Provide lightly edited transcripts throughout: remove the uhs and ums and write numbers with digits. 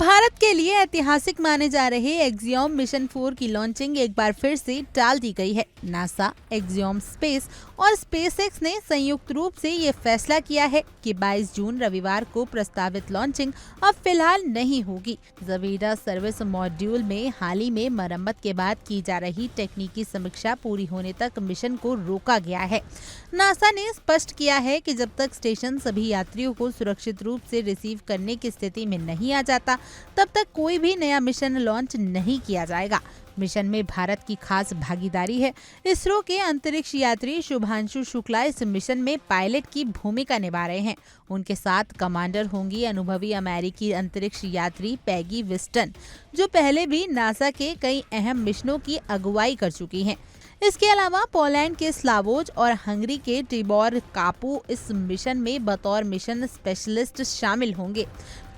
भारत के लिए ऐतिहासिक माने जा रहे एक्सियोम मिशन 4 की लॉन्चिंग एक बार फिर से टाल दी गई है। नासा, एक्सियोम स्पेस और स्पेसएक्स ने संयुक्त रूप से ये फैसला किया है कि 22 जून रविवार को प्रस्तावित लॉन्चिंग अब फिलहाल नहीं होगी। ज़वेडा सर्विस मॉड्यूल में हाल ही में मरम्मत के बाद की जा रही तकनीकी समीक्षा पूरी होने तक मिशन को रोका गया है। नासा ने स्पष्ट किया है कि जब तक स्टेशन सभी यात्रियों को सुरक्षित रूप से रिसीव करने की स्थिति में नहीं आ जाता, तब तक कोई भी नया मिशन लॉन्च नहीं किया जाएगा। मिशन में भारत की खास भागीदारी है। इसरो के अंतरिक्ष यात्री शुभांशु शुक्ला इस मिशन में पायलट की भूमिका निभा रहे हैं। उनके साथ कमांडर होंगी अनुभवी अमेरिकी अंतरिक्ष यात्री पैगी विस्टन, जो पहले भी नासा के कई अहम मिशनों की अगुवाई कर चुकी हैं। इसके अलावा पोलैंड के स्लावोज और हंगरी के टिबोर कापू इस मिशन में बतौर मिशन स्पेशलिस्ट शामिल होंगे।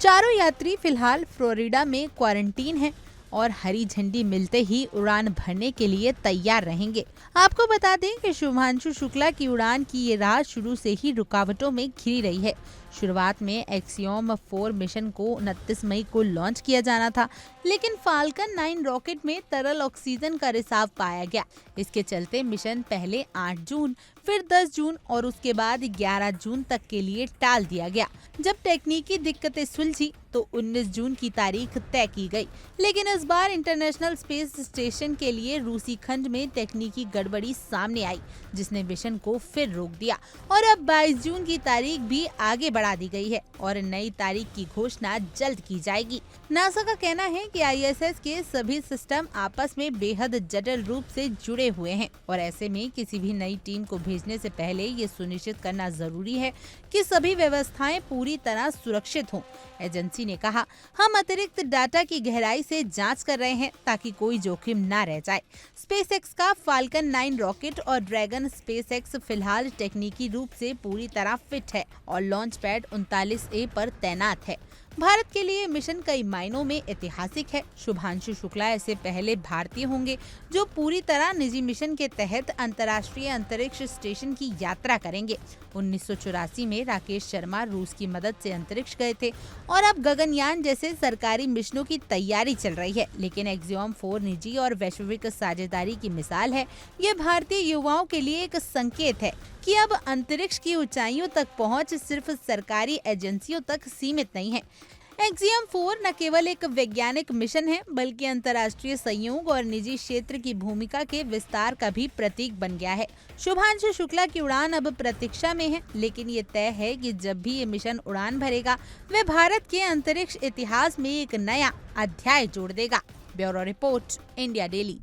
चारों यात्री फिलहाल फ्लोरिडा में क्वारंटीन हैं और हरी झंडी मिलते ही उड़ान भरने के लिए तैयार रहेंगे। आपको बता दें कि शुभांशु शुक्ला की उड़ान की ये राह शुरू से ही रुकावटों में घिरी रही है। शुरुआत में एक्सियोम 4 मिशन को 29 मई को लॉन्च किया जाना था, लेकिन फाल्कन 9 रॉकेट में तरल ऑक्सीजन का रिसाव पाया गया। इसके चलते मिशन पहले 8 जून, फिर 10 जून और उसके बाद 11 जून तक के लिए टाल दिया गया। जब तकनीकी दिक्कतें सुलझी तो 19 जून की तारीख तय की गई, लेकिन इस बार इंटरनेशनल स्पेस स्टेशन के लिए रूसी खंड में तकनीकी गड़बड़ी सामने आई, जिसने मिशन को फिर रोक दिया और अब 22 जून की तारीख भी आगे बढ़ा दी गई है और नई तारीख की घोषणा जल्द की जाएगी। नासा का कहना है कि आईएसएस के सभी सिस्टम आपस में बेहद जटिल रूप से जुड़े हुए हैं और ऐसे में किसी भी नई टीम को भेजने से पहले ये सुनिश्चित करना जरूरी है कि सभी व्यवस्थाएं पूरी तरह सुरक्षित हों। एजेंसी ने कहा, हम अतिरिक्त डाटा की गहराई से जांच कर रहे हैं ताकि कोई जोखिम न रह जाए। स्पेसएक्स का फाल्कन 9 रॉकेट और ड्रैगन स्पेसएक्स फिलहाल तकनीकी रूप से पूरी तरह फिट है और लॉन्च पैड 39A पर तैनात है। भारत के लिए मिशन कई मायनों में ऐतिहासिक है। शुभांशु शुक्ला ऐसे पहले भारतीय होंगे जो पूरी तरह निजी मिशन के तहत अंतर्राष्ट्रीय अंतरिक्ष स्टेशन की यात्रा करेंगे। 1984 में राकेश शर्मा रूस की मदद से अंतरिक्ष गए थे और अब गगनयान जैसे सरकारी मिशनों की तैयारी चल रही है। लेकिन एक्सियोम 4 निजी और वैश्विक साझेदारी की मिसाल है। ये भारतीय युवाओं के लिए एक संकेत है कि अब अंतरिक्ष की ऊंचाइयों तक पहुंच सिर्फ सरकारी एजेंसियों तक सीमित नहीं है। एक्सियोम 4 न केवल एक वैज्ञानिक मिशन है, बल्कि अंतर्राष्ट्रीय सहयोग और निजी क्षेत्र की भूमिका के विस्तार का भी प्रतीक बन गया है। शुभांशु शुक्ला की उड़ान अब प्रतीक्षा में है, लेकिन ये तय है कि जब भी ये मिशन उड़ान भरेगा, वह भारत के अंतरिक्ष इतिहास में एक नया अध्याय जोड़ देगा। Bureau report, India daily.